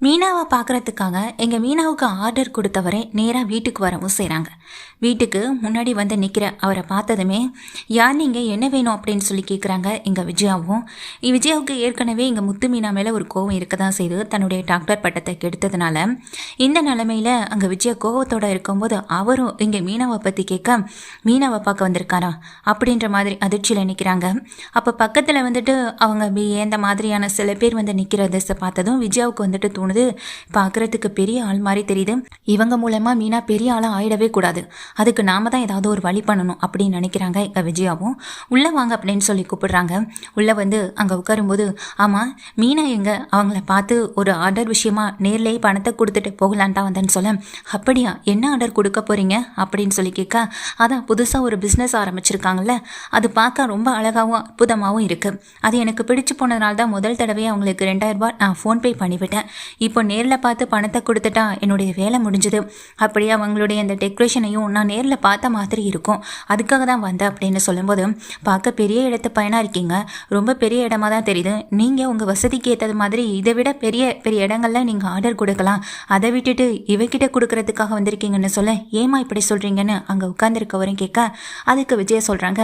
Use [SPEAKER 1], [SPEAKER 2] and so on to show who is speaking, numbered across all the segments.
[SPEAKER 1] மீனாவை பார்க்கறதுக்காக எங்கள் மீனாவுக்கு ஆர்டர் கொடுத்தவரே நேராக வீட்டுக்கு வரவும் செய்கிறாங்க. வீட்டுக்கு முன்னாடி வந்து நிற்கிற அவரை பார்த்ததுமே யார் நீங்கள் என்ன வேணும் அப்படின்னு சொல்லி கேட்குறாங்க எங்கள் விஜயாவும். விஜயாவுக்கு ஏற்கனவே எங்கள் முத்து மீனா மேலே ஒரு கோவம் இருக்க தான் செய்து, தன்னுடைய டாக்டர் பட்டத்தை கெடுத்ததுனால இந்த நிலைமையில் அங்கே விஜயா கோவத்தோடு இருக்கும்போது அவரும் இங்கே மீனாவை பற்றி கேட்க மீனாவை பார்க்க வந்திருக்காரா அப்படின்ற மாதிரி அதிர்ச்சியில் நிற்கிறாங்க. அப்போ பக்கத்தில் வந்துட்டு அவங்க இந்த மாதிரியான சில பேர் வந்து நிற்கிறத பார்த்ததும் விஜயாவுக்கு வந்துட்டு தோணுது, பார்க்குறதுக்கு பெரிய ஆள் மாதிரி தெரியுது, இவங்க மூலமாக மீனா பெரிய ஆளாக ஆயிடவே கூடாது, அதுக்கு நாம தான் ஏதாவது ஒரு வழி பண்ணணும் அப்படின்னு நினைக்கிறாங்க எங்கள் விஜயாவும். உள்ளே வாங்க அப்படின்னு சொல்லி கூப்பிடுறாங்க. உள்ளே வந்து அங்கே உட்காரும்போது, ஆமாம் மீனா எங்கே, அவங்கள பார்த்து ஒரு ஆர்டர் விஷயமா நேர்லேயே பணத்தை கொடுத்துட்டு போகலான்ட்டா வந்தேன்னு சொல்ல, அப்படியா என்ன ஆர்டர் கொடுக்க போகிறீங்க அப்படின்னு சொல்லி கேட்க, அதான் புதுசாக ஒரு பிஸ்னஸ் ஆரம்பிச்சிருக்காங்கல்ல, அது பார்க்க ரொம்ப அழகாகவும் அற்புதமாகவும் இருக்குது, அது எனக்கு பிடிச்சு போனதுனால தான் முதல் தடவை அவங்களுக்கு 2000 ரூபாய் நான் ஃபோன்பே பண்ணிவிட்டேன், இப்போ நேரில் பார்த்து பணத்தை கொடுத்துட்டா என்னுடைய வேலை முடிஞ்சுது, அப்படியே அவங்களுடைய அந்த டெக்கரேஷனையும் நான் நேரில் பார்த்த மாதிரி இருக்கும், அதுக்காக தான் வந்தேன் அப்படின்னு சொல்லும்போது, பார்க்க பெரிய இடத்து பையனாக இருக்கீங்க, ரொம்ப பெரிய இடமா தான் தெரியுது, நீங்கள் உங்கள் வசதிக்கு ஏற்றது மாதிரி இதை விட பெரிய பெரிய இடங்கள்ல நீங்கள் ஆர்டர் கொடுக்கலாம், அதை விட்டுட்டு இவகிட்ட கொடுக்கறதுக்காக வந்திருக்கீங்கன்னு சொல்ல, ஏமா இப்படி சொல்கிறீங்கன்னு அங்கே உட்காந்துருக்கவரும் கேட்க, அதுக்கு விஜய் சொல்கிறாங்க,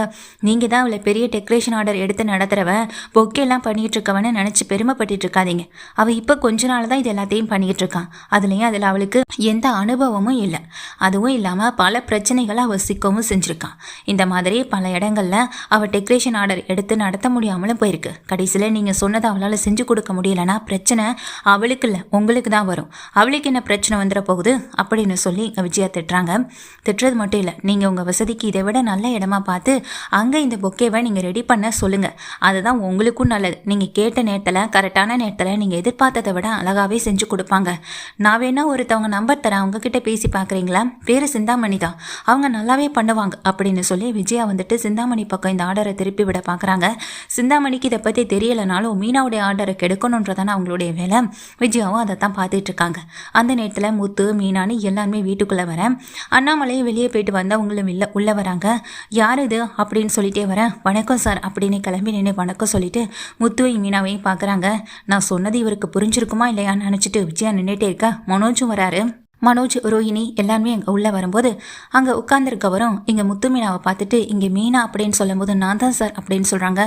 [SPEAKER 1] நீங்கள் தான் அவளை பெரிய டெக்கரேஷன் ஆர்டர் எடுத்து நடத்துகிறவன், பொக்கெல்லாம் பண்ணிகிட்டு இருக்கவன்னு நினச்சி பெருமைப்பட்டு இருக்காதீங்க, அவள் இப்போ கொஞ்ச நாள் தான் இது எல்லாத்தையும் பண்ணிக்கிட்டு இருக்கான், அதுலேயும் அதில் அவளுக்கு எந்த அனுபவமும் இல்லை, அதுவும் இல்லாமல் பல பிரச்சனைகளை அவள் சிக்கவும் செஞ்சுருக்கான், இந்த மாதிரி பல இடங்களில் அவள் டெக்கரேஷன் ஆர்டர் எடுத்து நடத்த முடியாமலும் போயிருக்கு, கடைசியில் நீங்கள் சொன்னதை அவளால் செஞ்சு கொடுக்க முடியலைன்னா பிரச்சனை அவளுக்கு இல்லை உங்களுக்கு தான் வரும், அவளுக்கு என்ன பிரச்சனை வந்துட போகுது அப்படின்னு சொல்லி விஜயா திட்டுறாங்க. திட்டுறது மட்டும் இல்லை, நீங்கள் உங்கள் வசதிக்கு இதை விட நல்ல இடமா பார்த்து அங்கே இந்த பொக்கேவை நீங்கள் ரெடி பண்ண சொல்லுங்கள், அதுதான் உங்களுக்கும் நல்லது, நீங்கள் கேட்ட நேரத்தில் கரெக்டான நேரத்தில் நீங்கள் எதிர்பார்த்ததை விட அழகாகவே செஞ்சு கொடுப்பாங்க, நான் வேணா ஒருத்தவங்க நம்பர் தரேன் அவங்கக்கிட்ட பேசி பார்க்குறீங்களா, பேர் சிந்தாமணி தான், அவங்க நல்லாவே பண்ணுவாங்க அப்படின்னு சொல்லி விஜயா வந்துட்டு சிந்தாமணி பக்கம் இந்த ஆர்டரை திருப்பி விட பார்க்குறாங்க. சிந்தாமணிக்கு இதை பற்றி தெரியலைனாலும் மீனாவுடைய ஆர்டரை கெடுக்கணுன்றதான அவங்களுடைய வேலை, விஜயாவும் அதை தான் பார்த்துட்டு இருக்காங்க. அந்த நேரத்தில் முத்து மீனானு எல்லாருமே வீட்டுக்குள்ளே வரேன், அண்ணாமலையும் வெளியே போயிட்டு வந்தவங்களும் உள்ளே வராங்க. யார் இது அப்படின்னு சொல்லிட்டே வரேன், வணக்கம் சார் அப்படின்னு கிளம்பி நின்று வணக்கம் சொல்லிட்டு முத்துவையும் மீனாவையும் பார்க்குறாங்க. நான் சொன்னது இவருக்கு புரிஞ்சிருக்குமா இல்லையான்னு நினச்சிட்டு விஜயா நின்றுட்டே இருக்க, மனோஜும் வராரு. மனோஜ் ரோஹிணி எல்லாருமே அங்கே உள்ளே வரும்போது அங்கே உட்காந்துருக்கவரும் இங்கே முத்து மீனாவை பார்த்துட்டு இங்கே மீனா அப்படின்னு சொல்லும்போது, நான் தான் சார் அப்படின்னு சொல்கிறாங்க.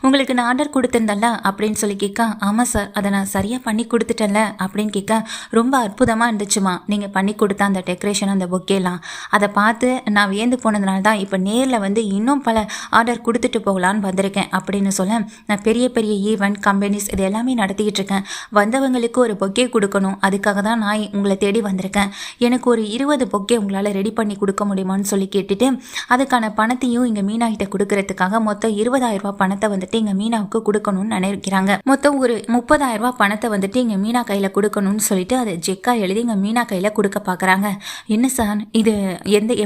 [SPEAKER 1] உங்களுக்கு நான் ஆர்டர் கொடுத்துருந்தல்ல அப்படின்னு சொல்லி கேட்க, ஆமாம் சார் அதை நான் சரியாக பண்ணி கொடுத்துட்டேன்ல அப்படின்னு கேட்க, ரொம்ப அற்புதமாக இருந்துச்சுமா நீங்கள் பண்ணி கொடுத்த அந்த டெக்கரேஷன் அந்த பொக்கேலாம், அதை பார்த்து நான் வியந்து போனதுனால தான் இப்போ நேரில் வந்து இன்னும் பல ஆர்டர் கொடுத்துட்டு போகலான்னு வந்திருக்கேன் அப்படின்னு சொல்ல, நான் பெரிய பெரிய ஈவெண்ட் கம்பெனிஸ் இது எல்லாமே நடத்திக்கிட்டு இருக்கேன், வந்தவங்களுக்கு ஒரு பொக்கே கொடுக்கணும், அதுக்காக தான் நான் உங்களை தேடி வந்திருக்கேன், எனக்கு ஒரு 20 பொக்கே உங்களால் ரெடி பண்ணி கொடுக்க முடியுமான்னு சொல்லி கேட்டுட்டு அதுக்கான பணத்தையும் இங்கே மீனா கிட்ட கொடுக்கறதுக்காக மொத்தம் 20,000 ரூபாய் பணத்தை வந்துட்டு இங்கே மீனாவுக்கு கொடுக்கணும்னு நினைக்கிறாங்க. மொத்தம் ஒரு 30,000 ரூபாய் பணத்தை வந்துட்டு இங்கே மீனா கையில் கொடுக்கணும்னு சொல்லிட்டு அதை செக்கா எழுதி இங்கே மீனா கையில் கொடுக்க பார்க்குறாங்க. என்ன சார் இது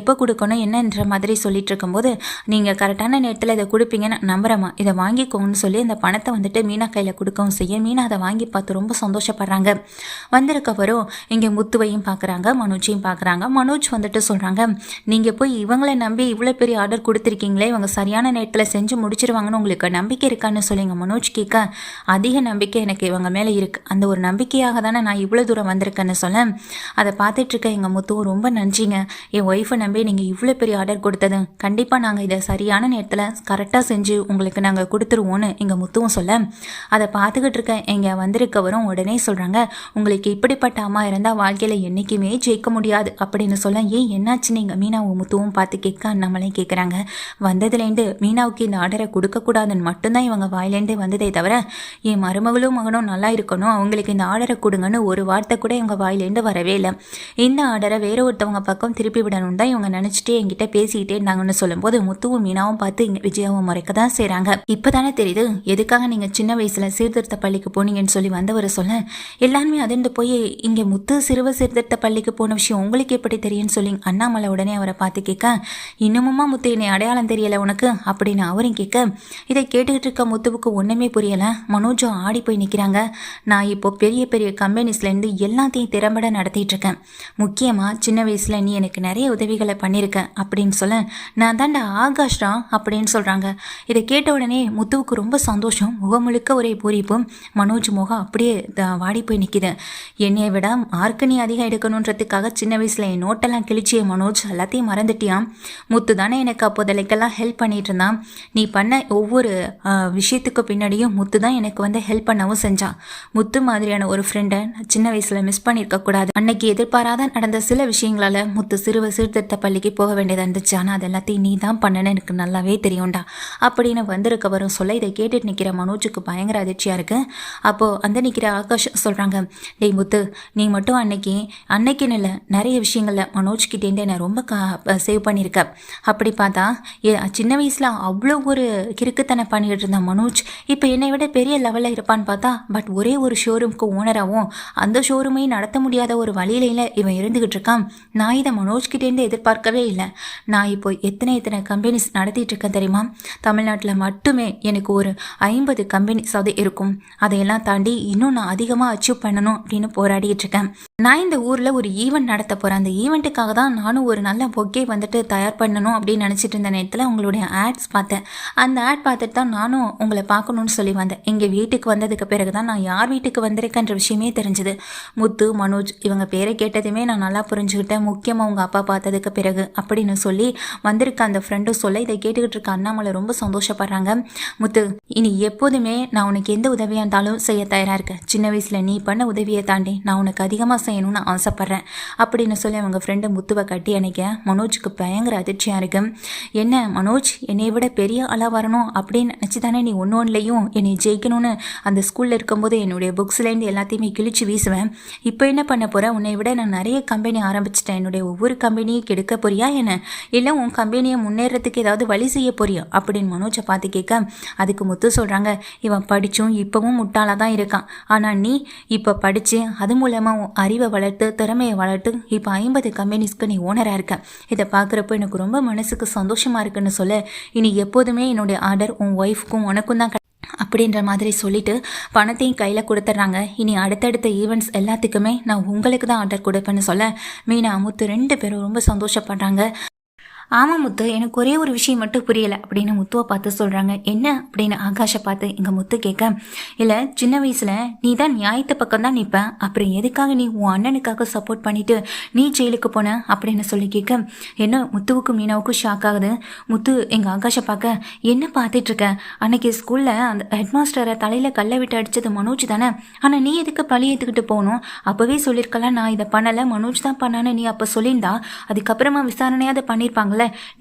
[SPEAKER 1] எப்போ கொடுக்கணும் என்னன்ற மாதிரி சொல்லிட்டு இருக்கும்போது, நீங்கள் கரெக்டான நேரத்தில் இதை கொடுப்பீங்கன்னு நம்புறமா, இதை வாங்கிக்கோங்கன்னு சொல்லி அந்த பணத்தை வந்துட்டு மீனா கையில் கொடுக்கவும் செய்ய மீனா அதை வாங்கி பார்த்து ரொம்ப சந்தோஷப்படுறாங்க. வந்திருக்கவரும் இங்கே முத்துவையும் பார்க்குறாங்க, மனோஜையும் பார்க்குறாங்க. மனோஜ் வந்துட்டு சொல்கிறாங்க, நீங்கள் போய் இவங்களை நம்பி இவ்வளோ பெரிய ஆர்டர் கொடுத்துருக்கீங்களே, இவங்க சரியான நேரத்தில் செஞ்சு முடிச்சிருவாங்கன்னு உங்களுக்கு நம்பிக்கை இருக்கான்னு சொல்லிங்க. மனோஜ் கேட்க, அதிக நம்பிக்கை எனக்கு இவங்க மேலே இருக்குது, அந்த ஒரு நம்பிக்கையாக தானே நான் இவ்வளோ தூரம் வந்திருக்கேன்னு சொல்ல, அதை பார்த்துட்ருக்க எங்கள் முத்துவும் ரொம்ப நன்றிங்க, என் ஒய்ஃபை நம்பி நீங்கள் இவ்வளோ பெரிய ஆர்டர் கொடுத்தது, கண்டிப்பாக நாங்கள் இதை சரியான நேரத்தில் கரெக்டாக செஞ்சு உங்களுக்கு நாங்கள் கொடுத்துருவோன்னு எங்கள் முத்துவும் சொல்ல, அதை பார்த்துக்கிட்டு இருக்க எங்கள் வந்திருக்கவரும் உடனே சொல்கிறாங்க, உங்களுக்கு இப்படிப்பட்ட அம்மா இருந்தால் வாழ்க்கையில் என்றைக்குமே ஜெயிக்க முடியாது அப்படின்னு சொல்ல, ஏன் என்னாச்சு நீங்கள் மீனாவும் முத்துவும் பார்த்து கேட்க நம்மளே கேட்குறாங்க. வந்ததுலேருந்து மீனாவுக்கு இந்த ஆர்டரை கொடுக்கக்கூடாதுன்னு மட்டும்தான் இவங்க வாயிலேருந்து வந்ததே தவிர, என் மருமகளும் மகனும் நல்லா இருக்கணும் அவங்களுக்கு இந்த ஆர்டரை கொடுங்கன்னு ஒரு வார்த்தை கூட இவங்க வாயிலேருந்து வரவே இல்லை, இந்த ஆர்டரை வேற ஒருத்தவங்க பக்கம் திருப்பி விடணும் தான் இவங்க நினச்சிட்டே என்கிட்ட பேசிக்கிட்டே இருந்தாங்கன்னு சொல்லும்போது முத்துவும் மீனாவும் பார்த்து இங்கே விஜயாவும் முறைக்க தான் செய்கிறாங்க. இப்போ தானே தெரியுது எதுக்காக நீங்கள் சின்ன வயசில் சீர்திருத்த பள்ளிக்கு போனீங்கன்னு சொல்லி வந்தவரை சொல்ல, எல்லாருமே அதிர்ந்து போய் இங்கே முத்து சிறுவ சீர்திருத்த பள்ளிக்கு போன விஷயம் உங்களுக்கு எப்படி தெரியும்னு சொல்லி அண்ணாமலை உடனே அவரை பார்த்து கேட்க, இன்னமுமா முத்து என்னை அடையாளம் தெரியலை உனக்கு அப்படின்னு அவரும் கேட்க, இதை கேட்டுக்கிட்டு இருக்க முத்துவுக்கு ஒன்றுமே புரியலை. மனோஜும் ஆடி போய் நிற்கிறாங்க. நான் இப்போ பெரிய பெரிய கம்பெனிஸ்லேருந்து எல்லாத்தையும் திறம்பட நடத்திட்டு இருக்கேன். முக்கியமாக சின்ன வயசில் நீ எனக்கு நிறைய உதவிகளை பண்ணியிருக்க அப்படின்னு சொல்ல, நான் தாண்டா ஆகாஷ்டா அப்படின்னு சொல்கிறாங்க. இதை கேட்ட உடனே முத்துவுக்கு ரொம்ப சந்தோஷம். முகம் முழுக்க ஒரே பூரிப்பும். மனோஜ் முகம் அப்படியே வாடி போய் நிற்கிது. என்னையை விட மார்க்கு நீ அதிகம் எடுக்கணுன்றதுக்காக சின்ன வயசில் என் நோட்டெல்லாம் கிழிச்சிய மனோஜ், எல்லாத்தையும் மறந்துட்டியான். முத்து தானே எனக்கு அப்போதைக்கெல்லாம் ஹெல்ப் பண்ணிட்டு இருந்தான். நீ பண்ண ஒவ்வொரு விஷயத்துக்கு பின்னாடியும் முத்து தான் எனக்கு வந்து ஹெல்ப் பண்ணவும் செஞ்சான். முத்து மாதிரியான ஒரு ஃப்ரெண்டை சின்ன வயசில் மிஸ் பண்ணியிருக்க கூடாது. அன்னைக்கு எதிர்பாராத நடந்த சில விஷயங்களால் முத்து சீர்திருத்த பள்ளிக்கு போக வேண்டியதாக இருந்துச்சு. ஆனால் அது எல்லாத்தையும் நீ தான் பண்ணனு எனக்கு நல்லாவே தெரியும்டா அப்படின்னு வந்திருக்கவரும் சொல்ல, இதை கேட்டுட்டு நிற்கிற மனோஜுக்கு பயங்கர அதிர்ச்சியாக இருக்குது. அப்போது அந்த நிற்கிற ஆகாஷ் சொல்கிறாங்க, டேய் முத்து, நீ மட்டும் அன்னைக்குன்னு இல்லை நிறைய விஷயங்களில் மனோஜ்கிட்டேருந்து என்னை ரொம்ப சேவ் பண்ணியிருக்க. அப்படி பார்த்தா சின்ன வயசில் அவ்வளோ ஒரு கிறுக்குத்தனை பண்ணிக்கிட்டு இருந்தான் மனோஜ். இப்போ என்னை விட பெரிய லெவலில் இருப்பான்னு பார்த்தா, பட் ஒரே ஒரு ஷோரூம்க்கு ஓனராகவும் அந்த ஷோரூமையும் நடத்த முடியாத ஒரு வழியில இவன் இருந்துகிட்டு இருக்கான். நான் இதை மனோஜ்கிட்டேருந்து எதிர்பார்க்கவே இல்லை. நான் இப்போ எத்தனை கம்பெனிஸ் நடத்திட்டு இருக்கேன் தெரியுமா? தமிழ்நாட்டில் மட்டுமே எனக்கு ஒரு 50 கம்பெனிஸ் இருக்கும். அதையெல்லாம் தாண்டி இன்னும் நான் அதிகமாக அச்சீவ் பண்ணணும் அப்படின்னு போராடிட்டு இருக்கேன். நான் இந்த ஊரில் ஒரு ஈவெண்ட் நடத்த போகிறேன். அந்த ஈவெண்ட்டுக்காக தான் நானும் ஒரு நல்ல பொக்கே வந்துட்டு தயார் பண்ணணும் அப்படின்னு நினச்சிட்டு இருந்த நேரத்தில் உங்களுடைய ஆட்ஸ் பார்த்தேன். அந்த ஆட் பார்த்துட்டு தான் நானும் உங்களை பார்க்கணுன்னு சொல்லி வந்தேன். எங்கள் வீட்டுக்கு வந்ததுக்கு பிறகு தான் நான் யார் வீட்டுக்கு வந்திருக்கேன்ற விஷயமே தெரிஞ்சுது. முத்து, மனோஜ் இவங்க பேரை கேட்டதுமே நான் நல்லா புரிஞ்சுக்கிட்டேன். முக்கியமாக உங்கள் அப்பா பார்த்ததுக்கு பிறகு அப்படின்னு சொல்லி வந்திருக்க அந்த ஃப்ரெண்டும் சொல்ல, இதை கேட்டுக்கிட்டு இருக்க அண்ணாமலை ரொம்ப சந்தோஷப்படுறாங்க. முத்து, இனி எப்போதுமே நான் உனக்கு எந்த உதவியாக இருந்தாலும் செய்ய தயாராக இருக்கேன். சின்ன வயசில் நீ பண்ண உதவியை தாண்டி நான் உனக்கு அதிகமாக செய்யணும்னு ஆசைப்பட்றேன் அப்படின்னு சொல்லி அவங்க ஃப்ரெண்டு முத்துவை கட்டி அணைக்க மனோஜுக்கு பயங்கர அதிர்ச்சியாக இருக்கு. என்ன மனோஜ், என்னை விட பெரிய ஆளாக வரணும் அப்படின்னு நினச்சி தானே நீ ஒன்றுலையும் என்னை ஜெயிக்கணும்னு அந்த ஸ்கூலில் இருக்கும்போது என்னுடைய புக்ஸ்லேருந்து எல்லாத்தையுமே கிழிச்சு வீசுவேன். இப்போ என்ன பண்ண போகிற? உன்னை விட நான் நிறைய கம்பெனி ஆரம்பிச்சிட்டேன். என்னுடைய ஒவ்வொரு கம்பெனியும் கெடுக்க போறியா என்ன? இல்லை உன் கம்பெனியை முன்னேறதுக்கு ஏதாவது வழி செய்ய போறியா அப்படின்னு மனோஜை பார்த்து கேட்க, அதுக்கு முத்து சொல்கிறாங்க, இவன் படித்தும் இப்போவும் முட்டாளாக தான் இருக்கான். ஆனால் நீ இப்போ படித்து அது மூலமாக உன் அறிவை வளர்த்து திறமையை வளர்த்து இப்போ 50 கம்பெனிஸ்க்கு நீ ஓனராக இருக்க. இதை பார்க்குறப்போ எனக்கு ரொம்ப மனசுக்கு சந்தோஷமாக இருக்குன்னு சொல்ல, இனி எப்போதுமே என்னுடைய ஆர்டர் உன் ஒய்ஃப்க்கும் உனக்கும் தான் அப்படின்ற மாதிரி சொல்லிட்டு பணத்தையும் கையில் கொடுத்துட்றாங்க. இனி அடுத்தடுத்த ஈவெண்ட்ஸ் எல்லாத்துக்குமே நான் உங்களுக்கு தான் ஆர்டர் கொடுப்பேன்னு சொல்ல, மீனா முத்து 2 பேரும் ரொம்ப சந்தோஷப்படுறாங்க. ஆமாம் முத்து, எனக்கு ஒரே ஒரு விஷயம் மட்டும் புரியலை அப்படின்னு முத்துவை பார்த்து சொல்கிறாங்க. என்ன அப்படின்னு ஆகாஷை பார்த்து எங்கள் முத்து கேட்க, இல்லை சின்ன வயசில் நீ தான் நியாயத்து பக்கம் தான் நிற்பேன், அப்புறம் எதுக்காக நீ உன் அண்ணனுக்காக சப்போர்ட் பண்ணிவிட்டு நீ ஜெயிலுக்கு போன அப்படின்னு சொல்லி கேட்க, என்ன முத்துவுக்கும் மீனாவுக்கும் ஷாக் ஆகுது. முத்து எங்கள் ஆகாஷை பார்க்க, என்ன பார்த்துட்ருக்க? அன்னைக்கு ஸ்கூலில் அந்த ஹெட்மாஸ்டரை தலையில் கல்லை விட்டு அடித்தது மனோஜ் தானே? ஆனால் நீ எதுக்கு பழி ஏற்றுக்கிட்டு போகணும்? அப்போவே சொல்லியிருக்கலாம் நான் இதை பண்ணலை, மனோஜ் தான் பண்ணான்னு நீ அப்போ சொல்லியிருந்தா அதுக்கப்புறமா விசாரணையாக அதை பண்ணியிருப்பாங்க.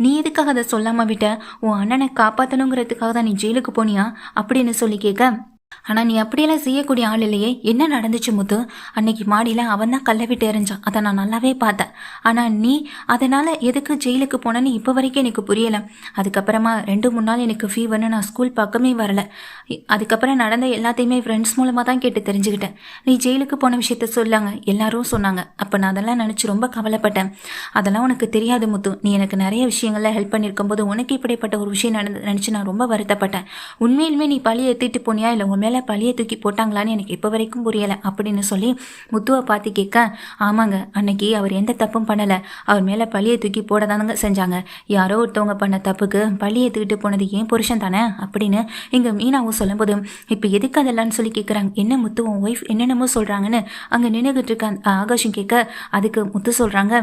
[SPEAKER 1] நீ எதுக்காக அதை சொல்லாம விட்ட? உன் அண்ணனை காப்பாற்றணுங்கிறதுக்காக தான் நீ ஜெயிலுக்கு போனியா அப்படின்னு சொல்லி கேட்க, ஆனால் நீ அப்படியெல்லாம் செய்யக்கூடிய ஆள் இல்லையே, என்ன நடந்துச்சு முத்து? அன்னைக்கு மாடியில் அவன் தான் கல்லை விட்டு எறிஞ்சான், அதை நான் நல்லாவே பார்த்தேன். ஆனால் நீ அதனால் எதுக்கு ஜெயிலுக்கு போனேன்னு இப்போ வரைக்கும் எனக்கு புரியலை. அதுக்கப்புறமா 2-3 நாள் எனக்கு ஃபீவர்னு நான் ஸ்கூல் பக்கமே வரலை. அதுக்கப்புறம் நடந்த எல்லாத்தையுமே ஃப்ரெண்ட்ஸ் மூலமாக தான் கேட்டு தெரிஞ்சுக்கிட்டேன். நீ ஜெயிலுக்கு போன விஷயத்த சொல்லாங்க எல்லாரும் சொன்னாங்க. அப்போ நான் அதெல்லாம் நினச்சி ரொம்ப கவலைப்பட்டேன். அதெல்லாம் உனக்கு தெரியாது முத்து. நீ எனக்கு நிறைய விஷயங்களில் ஹெல்ப் பண்ணியிருக்கும் போது உனக்கு இப்படிப்பட்ட ஒரு விஷயம் நினச்சி நான் ரொம்ப வருத்தப்பட்டேன். உண்மையிலுமே நீ பழி ஏற்றிட்டு போனியா இல்லை உன் மேலே பழியை தூக்கி போட்டாங்களான்னு எனக்கு இப்போ வரைக்கும் புரியலை அப்படின்னு சொல்லி முத்துவை பார்த்து கேட்க, ஆமாங்க, அன்னைக்கு அவர் எந்த தப்பும் பண்ணலை, அவர் மேலே பழியை தூக்கி போட தானுங்க செஞ்சாங்க. யாரோ ஒருத்தவங்க பண்ண தப்புக்கு பழியை தூக்கிட்டு போனது ஏன் புருஷன் தானே அப்படின்னு எங்கள் மீனாவும் சொல்லும்போது, இப்போ எதுக்கு அதெல்லாம்னு சொல்லி கேட்குறாங்க. என்ன முத்து, உன் ஒய்ஃப் என்னென்னமோ சொல்கிறாங்கன்னு அங்கே நின்றுகிட்டு இருக்க ஆகாஷும் கேட்க, அதுக்கு முத்து சொல்கிறாங்க,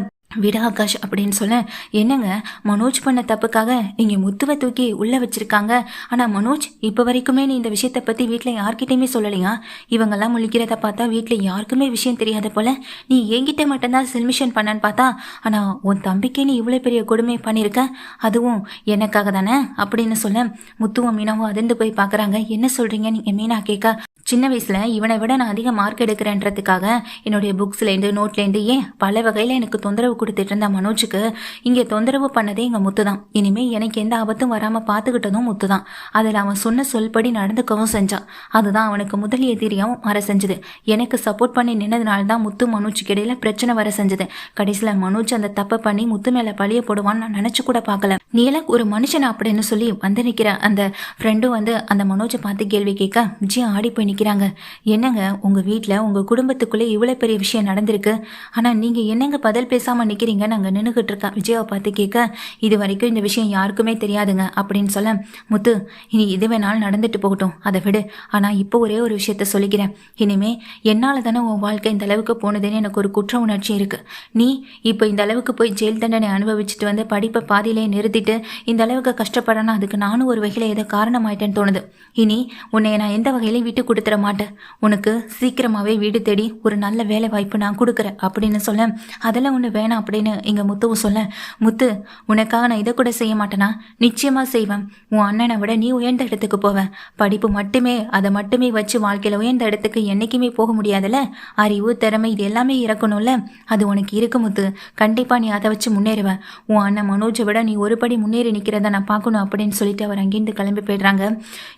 [SPEAKER 1] விட ஆகாஷ் அப்படின்னு சொல்ல, என்னங்க மனோஜ் பண்ண தப்புக்காக நீங்கள் முத்துவை தூக்கி உள்ளே வச்சுருக்காங்க. ஆனால் மனோஜ் இப்போ வரைக்குமே நீ இந்த விஷயத்தை பற்றி வீட்டில் யார்கிட்டையுமே சொல்லலையா? இவங்கெல்லாம் முழிக்கிறத பார்த்தா வீட்டில் யாருக்குமே விஷயம் தெரியாத போல். நீ என்கிட்ட மட்டும்தான் செல்மிஷன் பண்ணான்னு பார்த்தா, ஆனால் உன் தம்பிக்கே நீ இவ்வளோ பெரிய கொடுமை பண்ணியிருக்க, அதுவும் எனக்காக தானே அப்படின்னு சொல்ல, முத்துவும் மீனாவும் அதிர்ந்து போய் பார்க்குறாங்க. என்ன சொல்கிறீங்க நீங்கள் மீனா கேட்க, சின்ன வயசுல இவனை விட நான் அதிக மார்க் எடுக்கிறேன்றதுக்காக என்னுடைய புக்ஸ்லேருந்து நோட்லேருந்து ஏன் பல வகையில் எனக்கு தொந்தரவு கொடுத்துட்டு இருந்த மனோஜுக்கு இங்கே தொந்தரவு பண்ணதே எங்கள் முத்து தான். இனிமேல் எனக்கு எந்த ஆபத்தும் வராமல் பார்த்துக்கிட்டதும் முத்து தான். அதில் அவன் சொன்ன சொல்படி நடந்துக்கவும் செஞ்சான். அதுதான் அவனுக்கு முதல் எதிரியாகவும் வர செஞ்சது. எனக்கு சப்போர்ட் பண்ணி நின்னதுனால தான் முத்து மனோஜுக்கு இடையில பிரச்சனை வர செஞ்சது. கடைசியில் மனோஜ் அந்த தப்பை பண்ணி முத்து மேலே பழிய போடுவான்னு நான் நினச்சி கூட பார்க்கல. நீ எல்லாம் ஒரு மனுஷன் அப்படின்னு சொல்லி வந்து நிற்கிற அந்த ஃப்ரெண்டும் வந்து அந்த மனோஜை பார்த்து கேள்வி கேட்க விஜயா ஆடி போய் நிற்கிறாங்க. என்னங்க உங்கள் வீட்டில் உங்கள் குடும்பத்துக்குள்ளே இவ்வளோ பெரிய விஷயம் நடந்திருக்கு, ஆனால் நீங்கள் என்னங்க பதில் பேசாமல் நிற்கிறீங்க நாங்கள் நின்றுக்கிட்டு இருக்கேன் விஜயாவை பார்த்து கேட்க, இது வரைக்கும் இந்த விஷயம் யாருக்குமே தெரியாதுங்க அப்படின்னு சொல்ல, முத்து இனி இது வேணாலும் நடந்துட்டு போகட்டும் அதை விடு, ஆனால் இப்போ ஒரே ஒரு விஷயத்த சொல்லிக்கிறேன். இனிமே என்னால் தானே உன் வாழ்க்கை இந்த அளவுக்கு போனதுன்னு எனக்கு ஒரு குற்ற உணர்ச்சி இருக்குது. நீ இப்போ இந்த அளவுக்கு போய் ஜெயில் தண்டனை அனுபவிச்சுட்டு வந்து படிப்பை பாதியிலே நிறுத்திட்டு இந்த அளவுக்கு கஷ்டப்படணும், அதுக்கு நானும் ஒரு வகையில் ஏதோ காரணமாயிட்டேன்னு தோணுது. இனி உன்னை நான் எந்த வகையிலையும் விட்டு கொடுத்துட மாட்டேன். உனக்கு சீக்கிரமாகவே வீடு தேடி ஒரு நல்ல வேலை வாய்ப்பு நான் கொடுக்குறேன் அப்படின்னு சொல்ல, அதெல்லாம் ஒன்று வேணாம் அப்படின்னு எங்கள் முத்துவும் சொல்ல, முத்து உனக்காக நான் இதை கூட செய்ய மாட்டேனா? நிச்சயமாக செய்வேன். உன் அண்ணனை விட நீ உயர்ந்த இடத்துக்கு போவேன். படிப்பு மட்டுமே அதை மட்டுமே வச்சு வாழ்க்கையில் உயர்ந்த இடத்துக்கு என்றைக்குமே போக முடியாதுல்ல. அறிவு திறமை இது எல்லாமே இறக்கணும்ல, அது உனக்கு இருக்கு முத்து. கண்டிப்பாக நீ அதை வச்சு முன்னேறுவேன். உன் அண்ணன் மனோஜை விட நீ ஒரு படி முன்னேறி நிற்கிறத நான் பார்க்கணும் அப்படின்னு சொல்லிட்டு அவர் அங்கேருந்து கிளம்பி போயிடுறாங்க.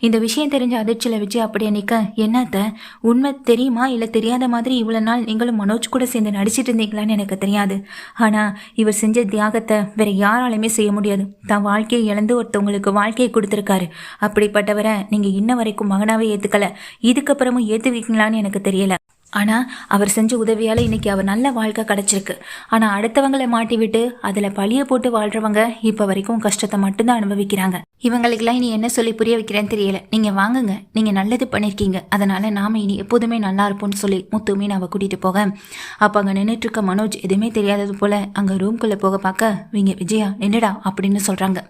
[SPEAKER 1] இந்த விஷயம் தெரிஞ்ச அதிர்ச்சியில் விஜய் அப்படியே நிற்க, என்னத்த உண்மை தெரியுமா இல்லை தெரியாத மாதிரி இவ்வளோ நாள் நீங்களும் மனோஜ் கூட சேர்ந்து நடிச்சிட்டு இருந்தீங்களான்னு எனக்கு தெரியாது. ஆனால் இவர் செஞ்ச தியாகத்தை வேற யாராலையுமே செய்ய முடியாது. தான் வாழ்க்கையை இழந்து ஒருத்தவங்களுக்கு வாழ்க்கையை கொடுத்துருக்காரு. அப்படிப்பட்டவரை நீங்கள் இன்ன வரைக்கும் மகனாவே ஏற்றுக்கல, இதுக்கப்புறமும் ஏற்றுவீங்களான்னு எனக்கு தெரியல. ஆனால் அவர் செஞ்ச உதவியால் இன்றைக்கி அவர் நல்ல வாழ்க்கை கிடச்சிருக்கு. ஆனால் அடுத்தவங்களை மாட்டி விட்டு அதில் பழிய போட்டு வாழ்கிறவங்க இப்போ வரைக்கும் கஷ்டத்தை மட்டும்தான் அனுபவிக்கிறாங்க. இவங்களுக்கெல்லாம் இனி என்ன சொல்லி புரிய வைக்கிறேன்னு தெரியல. நீங்கள் வாங்குங்க, நீங்கள் நல்லது பண்ணியிருக்கீங்க, அதனால் நாம் இனி எப்போதுமே நல்லா இருப்போம்னு சொல்லி முத்து மீனாவை கூட்டிகிட்டு போக, அப்போ அங்கே நின்றுட்டுருக்க மனோஜ் எதுவுமே தெரியாதது போல் அங்கே ரூம்குள்ளே போக பார்க்க, இவங்க விஜயா நின்றுடா அப்படின்னு சொல்கிறாங்க.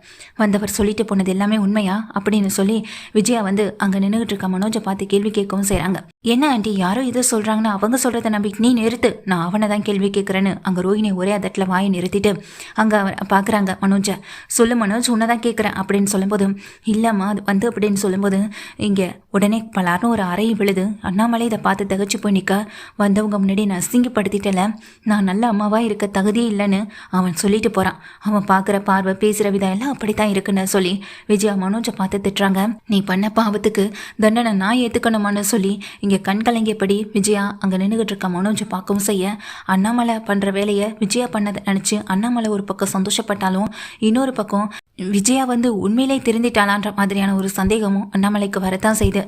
[SPEAKER 1] வந்தவர் சொல்லிட்டு போனது எல்லாமே உண்மையா அப்படின்னு சொல்லி விஜயா வந்து அங்கே நின்றுட்டு இருக்க மனோஜை பார்த்து கேள்வி கேட்கவும் செய்கிறாங்க. என்ன ஆண்டி யாரோ ஏதோ சொல்கிறாங்க, அவங்க சொல்கிறத நம்பி நீ நிறுத்து, நான் அவனை தான் கேள்வி கேட்குறேன்னு அங்கே ரோஹிணி ஒரே அதட்டில் வாயை நிறுத்திட்டு அங்கே பார்க்குறாங்க மனோஜை. சொல்லு மனோஜ் உன்னை தான் கேட்குறேன் அப்படின்னு சொல்லும்போது, இல்லைம்மா அது வந்து அப்படின்னு சொல்லும்போது இங்கே உடனே பலாரும் ஒரு அறை விழுது. அண்ணாமலை இதை பார்த்து தகச்சு போய் நிற்க, வந்தவங்க முன்னாடி நான் அசிங்கப்படுத்திட்டல, நான் நல்ல அம்மாவாக இருக்க தகுதியே இல்லைன்னு அவன் சொல்லிட்டு போகிறான். அவன் பார்க்குற பார்வை பேசுகிற விதம் எல்லாம் அப்படித்தான் இருக்குன்னு சொல்லி விஜயா மனோஜை பார்த்து திட்டுறாங்க. நீ பண்ண பாவத்துக்கு தண்டனை நான் ஏற்றுக்கணுமான்னு சொல்லி இங்கே கண் கலங்கியபடி விஜயா அங்கே நின்றுகிட்டு இருக்க மனோஜை பார்க்கவும் செய்ய, அண்ணாமலை பண்ணுற வேலையை விஜயா பண்ணதை நினச்சி அண்ணாமலை ஒரு பக்கம் சந்தோஷப்பட்டாலும் இன்னொரு பக்கம் விஜயா வந்து உண்மையிலே திருந்திட்டாளான்ற மாதிரியான ஒரு சந்தேகமும் அண்ணாமலைக்கு வரத்தான் செய்து.